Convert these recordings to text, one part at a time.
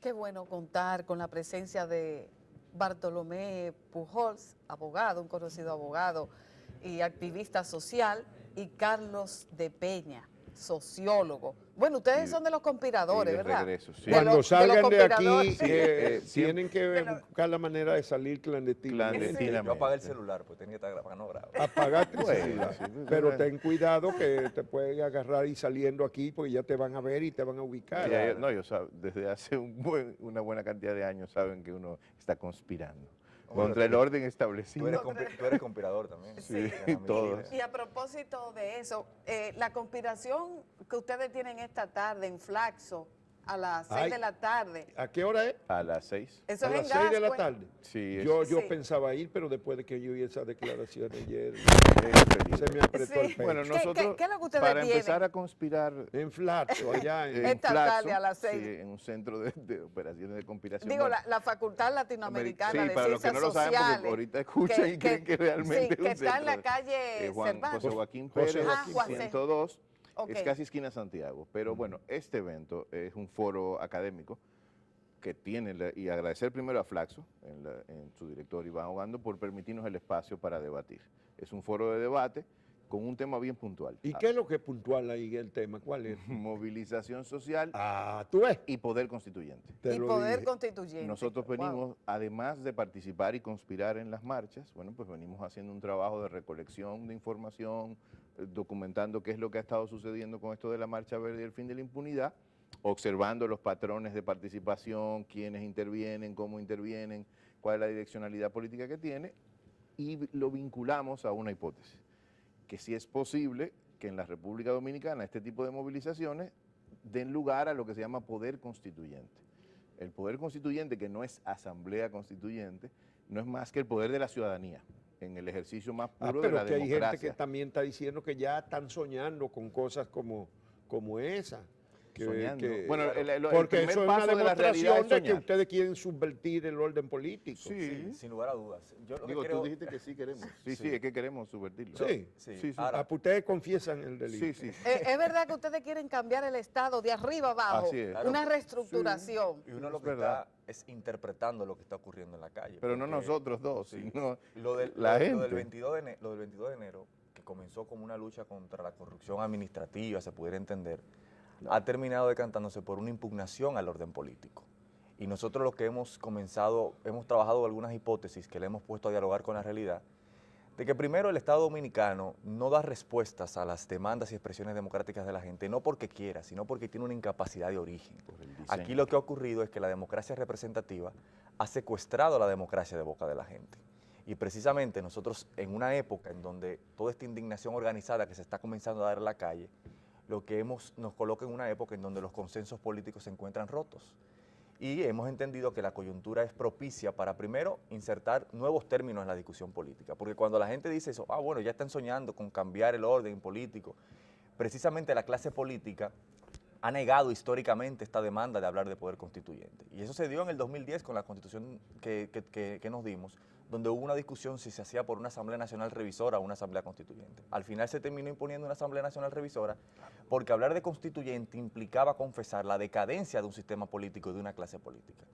qué bueno contar con la presencia de Bartolomé Pujols, abogado, un conocido abogado y activista social, y Carlos de Peña, sociólogo. Bueno, ustedes son de los Y conspiradores, de ¿verdad? regreso, sí. Cuando salgan de aquí, Sí, tienen que buscar la manera de salir clandestinamente. Clandestinamente. Yo apagué el celular, porque tenía que estar para no grabar. Apagate el Bueno, celular. sí, Pero ten cuidado que te pueden agarrar y saliendo aquí porque ya te van a ver y te van a ubicar. No, desde hace una buena cantidad de años saben que uno está conspirando contra el orden establecido. Tú eres conspirador también. Sí, todos. Y a propósito de eso, la conspiración que ustedes tienen esta tarde en Flaxo, a las 6 de la tarde, ¿A qué hora es? A las 6. eso A es en las 6 de la Gascue. tarde. Sí, Yo Sí. pensaba ir, pero después de que yo vi esa declaración ayer, es se me apretó Sí. el pecho. Bueno, nosotros, qué es lo que ustedes para tienen? empezar a conspirar En Flaxo, allá en... Esta tarde a las 6. sí, en un centro de operaciones de conspiración. Digo, Bueno, la Facultad Latinoamericana sí, de para los que Ciencias no lo saben, porque Sociales. ahorita escuchan y creen que realmente sí, es un que está en la centro. calle José Cervantes. Joaquín José Pérez, Joaquín Pérez. 102, Ok. es casi esquina Santiago. Pero bueno, este evento es un foro académico que tiene, y agradecer primero a Flaxo, en su director Iván Ogando, por permitirnos el espacio para debatir. Es un foro de debate con un tema bien puntual. ¿Y qué es lo que es puntual ahí el tema? ¿Cuál es? Movilización social ¿Tú ves? y poder constituyente. Te Y lo poder dije. constituyente. Nosotros Wow. venimos, además de participar y conspirar en las marchas, bueno, pues venimos haciendo un trabajo de recolección de información, documentando qué es lo que ha estado sucediendo con esto de la Marcha Verde y el fin de la impunidad, observando los patrones de participación, quiénes intervienen, cómo intervienen, cuál es la direccionalidad política que tiene, y lo vinculamos a una hipótesis, que si es posible que en la República Dominicana este tipo de movilizaciones den lugar a lo que se llama poder constituyente. El poder constituyente, que no es asamblea constituyente, no es más que el poder de la ciudadanía, en el ejercicio más puro de Pero la que hay gente democracia. que también está diciendo que ya están soñando con cosas como esa. Soñando. Bueno, el porque primer eso es una paso de la realidad demostración es de que soñar. ustedes quieren subvertir el orden político. Sí. Sin lugar a dudas. Yo lo que Digo, creo- tú dijiste que sí queremos. Sí, es que queremos subvertirlo. Sí. Sí. Ah, pues ustedes confiesan el delito. Sí. Es verdad que ustedes quieren cambiar el Estado de arriba abajo, Así es. una reestructuración. Y uno lo Es que verdad. está es interpretando lo que está ocurriendo en la calle. Pero no porque nosotros dos, sino Lo del, la lo gente. del 22 lo del 22 de enero, que comenzó como una lucha contra la corrupción administrativa, se pudiera entender, ha terminado decantándose por una impugnación al orden político. Y nosotros lo que hemos trabajado algunas hipótesis que le hemos puesto a dialogar con la realidad, de que primero el Estado Dominicano no da respuestas a las demandas y expresiones democráticas de la gente, no porque quiera, sino porque tiene una incapacidad de origen. el diseño. Aquí lo que ha ocurrido es que la democracia representativa ha secuestrado la democracia de boca de la gente. Y precisamente nosotros, en una época en donde toda esta indignación organizada que se está comenzando a dar en la calle, lo que nos coloca en una época en donde los consensos políticos se encuentran rotos. Y hemos entendido que la coyuntura es propicia para, primero, insertar nuevos términos en la discusión política. Porque cuando la gente dice eso, bueno, ya están soñando con cambiar el orden político, precisamente la clase política ha negado históricamente esta demanda de hablar de poder constituyente. Y eso se dio en el 2010 con la constitución que nos dimos, donde hubo una discusión si se hacía por una Asamblea Nacional Revisora o una Asamblea Constituyente. Al final se terminó imponiendo una Asamblea Nacional Revisora porque hablar de constituyente implicaba confesar la decadencia de un sistema político y de una clase política.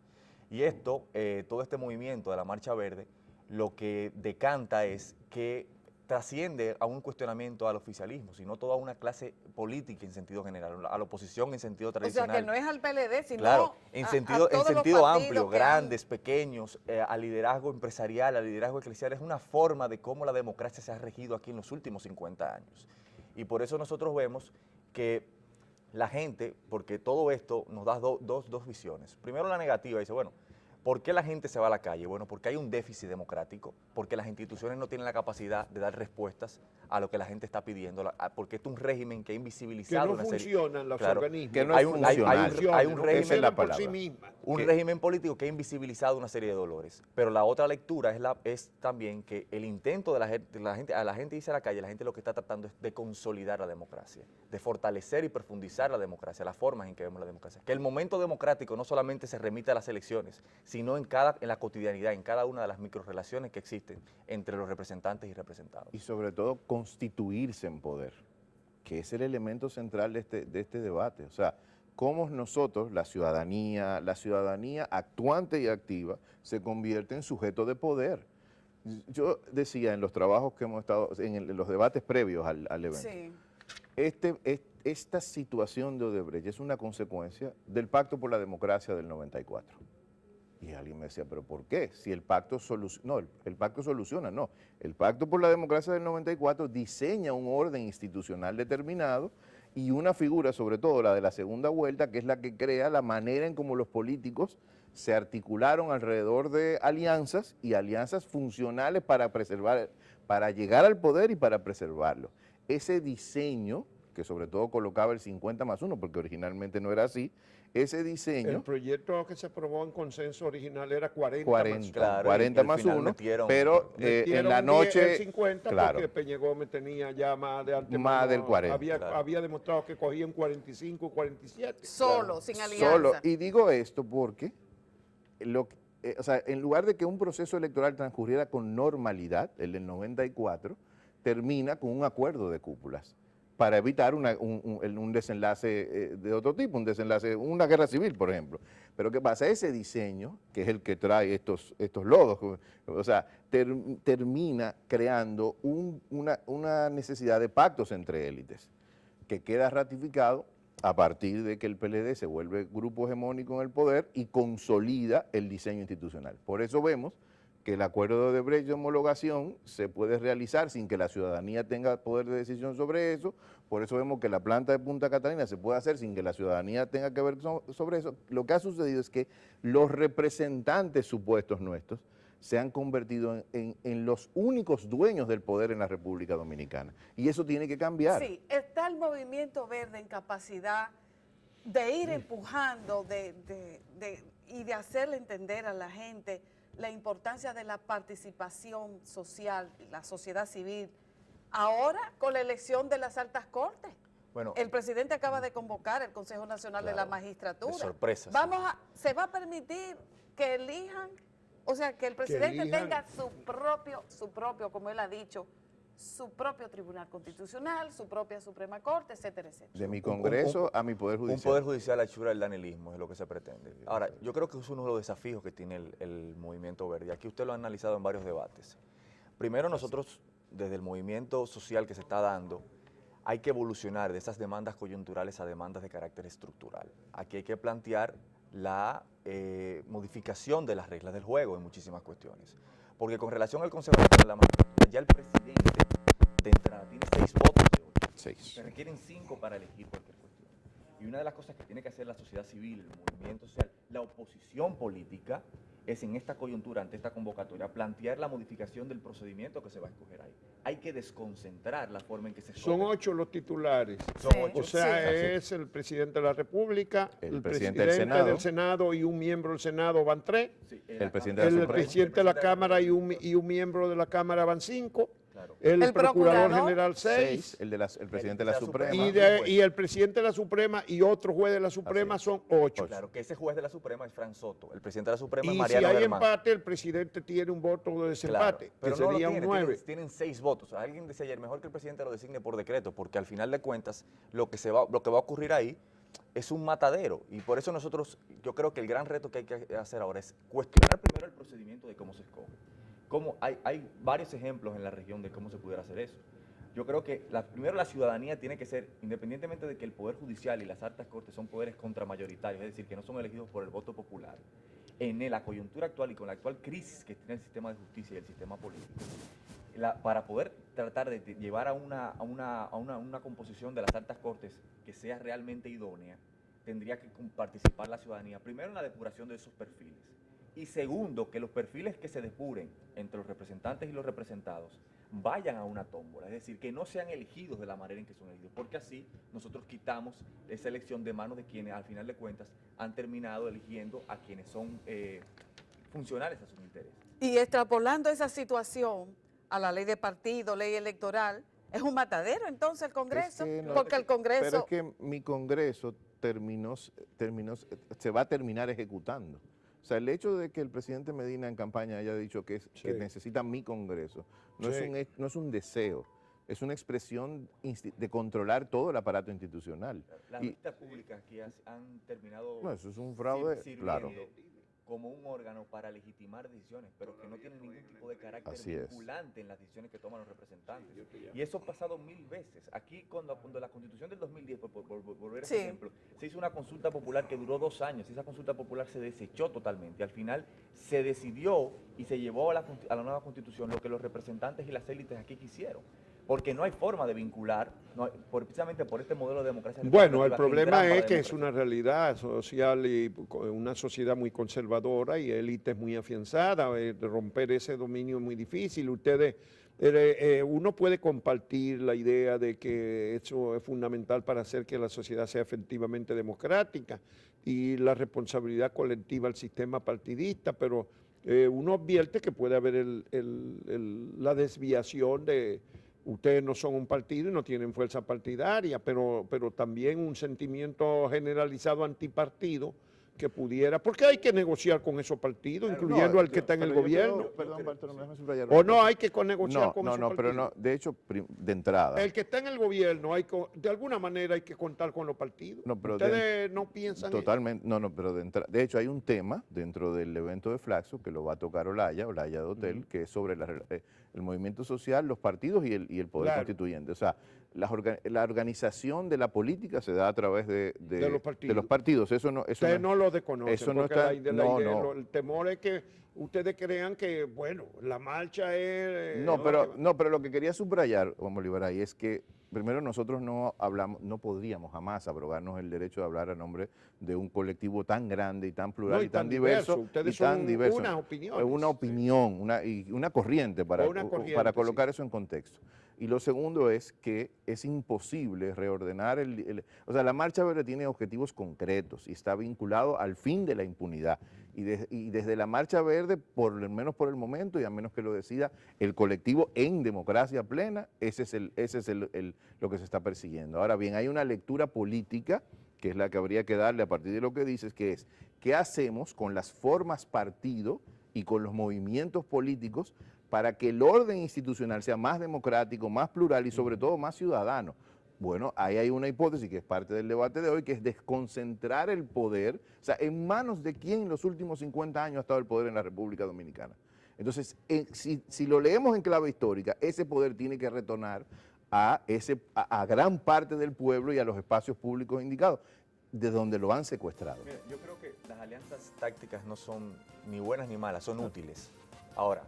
Y esto, todo este movimiento de la Marcha Verde, lo que decanta es que trasciende a un cuestionamiento al oficialismo, sino toda una clase política en sentido general, a la oposición en sentido O sea, tradicional. que no es al PLD, sino Claro, en sentido todos los amplio, partidos que grandes, pequeños, al liderazgo empresarial, al liderazgo eclesial, es una forma de cómo la democracia se ha regido aquí en los últimos 50 años. Y por eso nosotros vemos que la gente, porque todo esto nos da dos visiones. Primero la negativa, dice, bueno, ¿por qué la gente se va a la calle? Bueno, porque hay un déficit democrático, porque las instituciones no tienen la capacidad de dar respuestas a lo que la gente está pidiendo, porque este es un régimen que ha Que invisibilizado no una serie... funcionan los Claro, organismos. que no hay es un- hay- hay un- funcional. hay un No régimen- Esa es la funcionan por sí palabra. mismas. Un que- régimen político que ha invisibilizado una serie de dolores. Pero la otra lectura es también que el intento de la gente, a la gente irse a la calle, la gente lo que está tratando es de consolidar la democracia, de fortalecer y profundizar la democracia, las formas en que vemos la democracia. Que el momento democrático no solamente se remite a las elecciones, sino en la cotidianidad, en cada una de las microrelaciones que existen entre los representantes y representados. Y sobre todo constituirse en poder, que es el elemento central de este debate. O sea, cómo nosotros, la ciudadanía actuante y activa, se convierte en sujeto de poder. Yo decía en los trabajos que hemos estado, en los debates previos al evento, Sí. esta situación de Odebrecht es una consecuencia del Pacto por la Democracia del 94. Y alguien me decía, ¿pero por qué? Si el pacto soluciona, no, el pacto soluciona, no. El Pacto por la Democracia del 94 diseña un orden institucional determinado y una figura, sobre todo la de la segunda vuelta, que es la que crea la manera en cómo los políticos se articularon alrededor de alianzas y alianzas funcionales para preservar, para llegar al poder y para preservarlo. Ese diseño, que sobre todo colocaba el 50+1, porque originalmente no era así, ese diseño... El proyecto que se aprobó en consenso original era 40 más 40, Claro, 40 y al más final 1, metieron- pero en Metieron la noche... el 50 claro, porque Peña Gómez tenía ya más de antemano, Más del 40. había demostrado que cogían 45 y 47. Solo, sin alianza. solo, y digo esto porque, o sea, en lugar de que un proceso electoral transcurriera con normalidad, el del 94, termina con un acuerdo de cúpulas para evitar un desenlace de otro tipo, una guerra civil, por ejemplo. Pero ¿qué pasa? Ese diseño, que es el que trae estos lodos, o sea, termina creando una necesidad de pactos entre élites, que queda ratificado a partir de que el PLD se vuelve grupo hegemónico en el poder y consolida el diseño institucional. Por eso vemos que el acuerdo de Odebrecht de homologación se puede realizar sin que la ciudadanía tenga poder de decisión sobre eso. Por eso vemos que la planta de Punta Catalina se puede hacer sin que la ciudadanía tenga que ver sobre eso. Lo que ha sucedido es que los representantes supuestos nuestros se han convertido en los únicos dueños del poder en la República Dominicana. Y eso tiene que cambiar. Sí, está el movimiento verde en capacidad de ir empujando y de hacerle entender a la gente la importancia de la participación social, la sociedad civil, ahora con la elección de las altas cortes. Bueno, El presidente acaba de convocar el Consejo Nacional de la Claro, Magistratura. de sorpresa, sí. ¿Se va a permitir que elijan, o sea, que el presidente elijan. tenga su propio, como él ha dicho, su propio Tribunal Constitucional, su propia Suprema Corte, etcétera, etcétera? De mi Congreso a mi Poder Judicial. Un poder judicial a hechura del danielismo es lo que se pretende. Ahora, yo creo que es uno de los desafíos que tiene el movimiento verde. Aquí usted lo ha analizado en varios debates. Primero, nosotros, desde el movimiento social que se está dando, hay que evolucionar de esas demandas coyunturales a demandas de carácter estructural. Aquí hay que plantear la modificación de las reglas del juego en muchísimas cuestiones. Porque con relación al Consejo Nacional de la Magistratura, ya el presidente de entrada tiene 6 votos de 8. 6. Se requieren 5 para elegir cualquier cuestión. Y una de las cosas que tiene que hacer la sociedad civil, el movimiento social, la oposición política, es en esta coyuntura, ante esta convocatoria, plantear la modificación del procedimiento que se va a escoger ahí. Hay que desconcentrar la forma en que se escoge. Son 8 los titulares. Son Sí. 8. O sea, Sí. es el presidente de la República, El el presidente presidente del del Senado y un miembro del Senado van 3. Sí, El presidente de la El Suprema. presidente de la Cámara y un miembro de la Cámara van 5. Claro. El El procurador procurador, general 6. 6, el presidente de la La Suprema. Suprema. Y el presidente de la Suprema y otro juez de la Suprema Así son 8. Claro, que ese juez de la Suprema es Fran Soto, el presidente de la Suprema es Y si Mariano hay Germán. empate, el presidente tiene un voto de Claro, desempate, pero que no lo sería un tiene, 9. tienen 6 votos. Alguien decía ayer, mejor que el presidente lo designe por decreto, porque al final de cuentas lo que va a ocurrir ahí es un matadero. Y por eso nosotros, yo creo que el gran reto que hay que hacer ahora es cuestionar primero el procedimiento de cómo se escoge. Hay varios ejemplos en la región de cómo se pudiera hacer eso. Yo creo que primero la ciudadanía tiene que ser, independientemente de que el Poder Judicial y las altas cortes son poderes contramayoritarios, es decir, que no son elegidos por el voto popular, en la coyuntura actual y con la actual crisis que tiene el sistema de justicia y el sistema político, para poder tratar de llevar a una composición de las altas cortes que sea realmente idónea, tendría que participar la ciudadanía, primero en la depuración de esos perfiles, y segundo, que los perfiles que se depuren entre los representantes y los representados vayan a una tómbola, es decir, que no sean elegidos de la manera en que son elegidos, porque así nosotros quitamos esa elección de manos de quienes al final de cuentas han terminado eligiendo a quienes son funcionales a sus intereses. Y extrapolando esa situación a la ley de partido, ley electoral, es un matadero entonces el Congreso, Es que no, porque el Congreso... Pero es que mi Congreso se va a terminar ejecutando. O sea, el hecho de que el presidente Medina en campaña haya dicho que Sí. necesita mi Congreso, no Sí. es un deseo, es una expresión de controlar todo el aparato institucional. Las Y, vistas públicas que han terminado no, eso es un fraude, claro. como un órgano para legitimar decisiones, pero que no tienen ningún tipo de carácter Así es. vinculante en las decisiones que toman los representantes. Y eso ha pasado 1000 veces. Aquí, cuando la Constitución del 2010, por volver a ese Sí. ejemplo, se hizo una consulta popular que duró 2 años, y esa consulta popular se desechó totalmente. Al final se decidió y se llevó a la nueva Constitución lo que los representantes y las élites aquí quisieron. Porque no hay forma de vincular, precisamente por este modelo de democracia. Bueno, el representativa, problema engrama la es que es democracia. una realidad social y una sociedad muy conservadora y élites muy afianzadas. Romper ese dominio es muy difícil. Uno puede compartir la idea de que eso es fundamental para hacer que la sociedad sea efectivamente democrática y la responsabilidad colectiva al sistema partidista, pero uno advierte que puede haber la desviación de... Ustedes no son un partido y no tienen fuerza partidaria, pero también un sentimiento generalizado antipartido que pudiera, porque hay que negociar con esos partidos, Claro, incluyendo al que está en el gobierno. Perdón, Bartolomé, déjame subrayar O una no cosa. hay que negociar con esos partidos. pero no, de hecho, de entrada. El que está en el gobierno, de alguna manera hay que contar con los partidos. No, pero Ustedes no piensan eso. Totalmente, pero de hecho hay un tema dentro del evento de Flaxo que lo va a tocar Olaya Dotel, que es sobre el movimiento social, los partidos y el poder Claro. constituyente. O sea, la organización de la política se da a través de los partidos. Eso no, Ustedes no lo desconocen, eso no porque está- el temor es que ustedes crean que, bueno, la marcha es... pero lo que quería subrayar, Juan Bolívar, ahí es que primero nosotros no podríamos jamás abrogarnos el derecho de hablar a nombre de un colectivo tan grande y tan plural No, y tan diverso. Ustedes y tan son diverso. unas opiniones. Una opinión, una corriente para Una colocar eso en contexto. Y lo segundo es que es imposible reordenar o sea, la Marcha Verde tiene objetivos concretos y está vinculado al fin de la impunidad. Y desde la Marcha Verde, por lo menos por el momento, y a menos que lo decida el colectivo en democracia plena, ese es lo que se está persiguiendo. Ahora bien, hay una lectura política, que es la que habría que darle a partir de lo que dices, que es, ¿qué hacemos con las formas partido y con los movimientos políticos para que el orden institucional sea más democrático, más plural y sobre todo más ciudadano? Bueno, ahí hay una hipótesis que es parte del debate de hoy, que es desconcentrar el poder, o sea, ¿en manos de quién en los últimos 50 años ha estado el poder en la República Dominicana? Entonces, si lo leemos en clave histórica, ese poder tiene que retornar a gran parte del pueblo y a los espacios públicos indicados, de donde lo han secuestrado. Mira, yo creo que las alianzas tácticas no son ni buenas ni malas, son útiles. Ahora,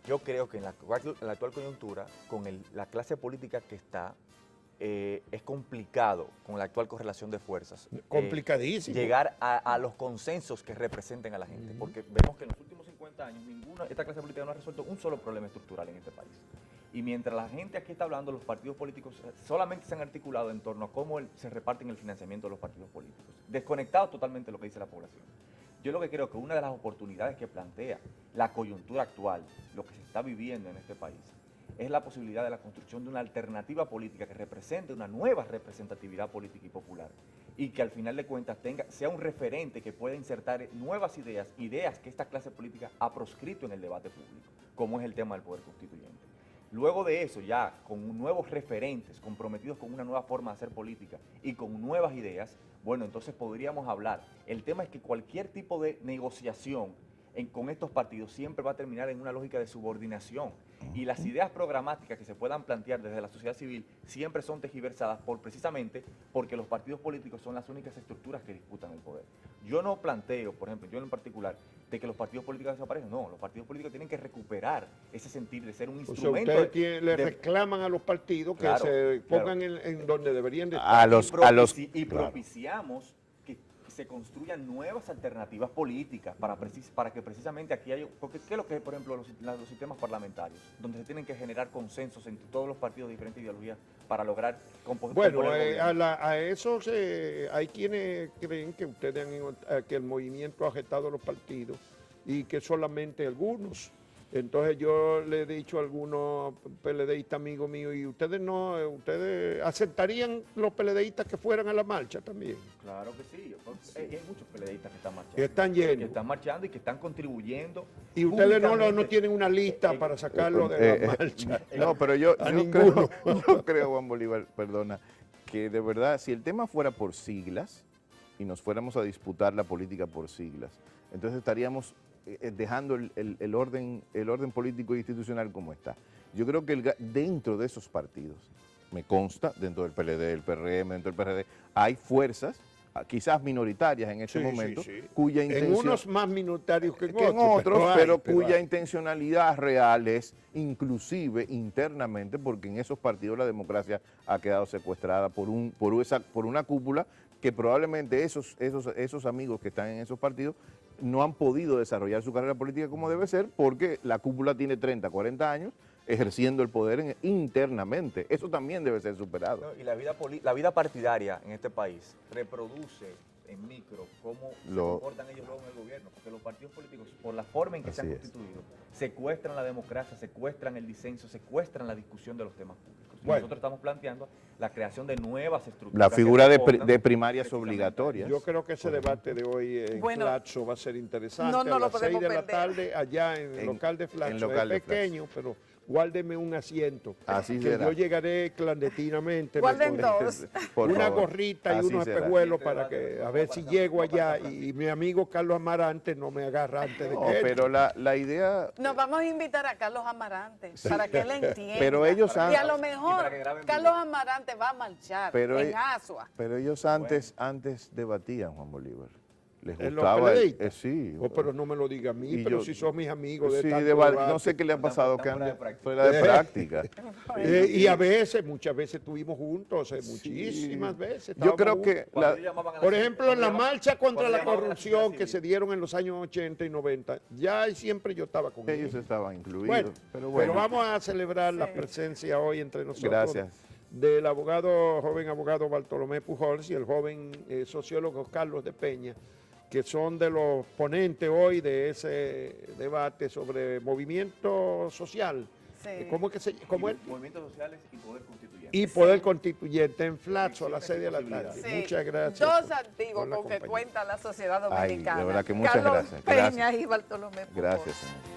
yo creo que en la actual coyuntura, con la clase política que está, es complicado con la actual correlación de fuerzas. Complicadísimo. Llegar a los consensos que representen a la gente, porque vemos que en los últimos 50 años esta clase política no ha resuelto un solo problema estructural en este país. Y mientras la gente aquí está hablando, los partidos políticos solamente se han articulado en torno a cómo se reparten el financiamiento de los partidos políticos, desconectados totalmente de lo que dice la población. Yo lo que creo que una de las oportunidades que plantea la coyuntura actual, lo que se está viviendo en este país, es la posibilidad de la construcción de una alternativa política que represente una nueva representatividad política y popular y que al final de cuentas sea un referente que pueda insertar nuevas ideas que esta clase política ha proscrito en el debate público, como es el tema del poder constituyente. Luego de eso, ya con nuevos referentes comprometidos con una nueva forma de hacer política y con nuevas ideas, bueno, entonces podríamos hablar. El tema es que cualquier tipo de negociación con estos partidos siempre va a terminar en una lógica de subordinación. Y las ideas programáticas que se puedan plantear desde la sociedad civil siempre son tergiversadas precisamente porque los partidos políticos son las únicas estructuras que disputan el poder. Yo no planteo, por ejemplo, yo en particular, de que los partidos políticos desaparecen. No, los partidos políticos tienen que recuperar ese sentir de ser un O sea, instrumento. ustedes le reclaman a los partidos que Claro, se pongan claro. en donde deberían de estar. Y propiciamos que se construyan nuevas alternativas políticas para que precisamente aquí haya... Porque ¿qué es lo que es, por ejemplo, los sistemas parlamentarios? Donde se tienen que generar consensos entre todos los partidos de diferentes ideologías para lograr Bueno, componer gobierno. a eso hay quienes creen que ustedes que el movimiento ha agitado a los partidos y que solamente algunos Entonces yo le he dicho a algunos PLDistas amigos míos, ¿y ustedes aceptarían los PLDistas que fueran a la marcha también? Claro que sí. Hay muchos PLDistas que están marchando. Que están llenos. Que están marchando y que están contribuyendo. Y ustedes no públicamente. tienen una lista para sacarlo de la marcha. No, pero yo ninguno. yo creo, Juan Bolívar, perdona, que de verdad, si el tema fuera por siglas y nos fuéramos a disputar la política por siglas, entonces estaríamos dejando el orden político e institucional como está. Yo creo que dentro de esos partidos, me consta, dentro del PLD, el PRM, dentro del PRD, hay fuerzas, quizás minoritarias en este momento, cuya intención... En unos más minoritarios que en otros, pero cuya hay. intencionalidad real es, inclusive internamente, porque en esos partidos la democracia ha quedado secuestrada por una cúpula que probablemente esos amigos que están en esos partidos no han podido desarrollar su carrera política como debe ser, porque la cúpula tiene 30, 40 años ejerciendo el poder internamente. Eso también debe ser superado. No, y la vida partidaria en este país reproduce en micro cómo se comportan ellos luego en el gobierno, porque los partidos políticos, por la forma en que se han constituido, secuestran la democracia, secuestran el disenso, secuestran la discusión de los temas públicos. Bueno. Nosotros estamos planteando la creación de nuevas estructuras. La figura de primarias obligatorias. Yo creo que ese debate de hoy en Flaxo va a ser interesante. No a las 6 de la perder. tarde allá en el local de Flaxo. Es pequeño, pero guárdeme un asiento. Así que será. yo llegaré clandestinamente. Guarden dos. Una gorrita y Así unos será. espejuelos para que, a ver si llego allá y mi amigo Carlos Amarante no me agarra antes de No, que pero la idea... Nos vamos a invitar a Carlos Amarante para que él entienda. Pero ellos han- Y a lo mejor para que graben Carlos Amarante va a marchar Pero en Asua. Pero ellos antes debatían, Juan Bolívar. Les ¿En los gustaba... PLDistas? Sí. Oh, pero no me lo diga a mí, Y pero yo- si son mis amigos de Sí, tanto no debate. sé qué le ha pasado, que Están fuera de han práctica. fuera de práctica. Y a veces, muchas veces estuvimos juntos, muchísimas veces. Yo estábamos creo juntos. que... Cuando la- ellos llamaban a Por las- ejemplo, en la cuando llamaban- marcha contra cuando la llamaban a corrupción sociedad que se civil. dieron en los años 80 y 90, ya siempre yo estaba con ellos ellos. estaban incluidos. Bueno, pero bueno, vamos a celebrar la Sí. presencia hoy entre nosotros. Gracias. Del joven abogado Bartolomé Pujols y el joven sociólogo Carlos de Peña, que son de los ponentes hoy de ese debate sobre movimiento social. Sí. ¿Cómo es que se cómo es? Movimientos sociales y poder constituyente. Y poder constituyente en Flaxo a las 6 de la tarde. Sí. Muchas gracias. Dos por activos la con que compañía. cuenta la sociedad Ay, de dominicana. verdad que muchas Carlos gracias. Peña Gracias. y Bartolomé Pujol. gracias, señor.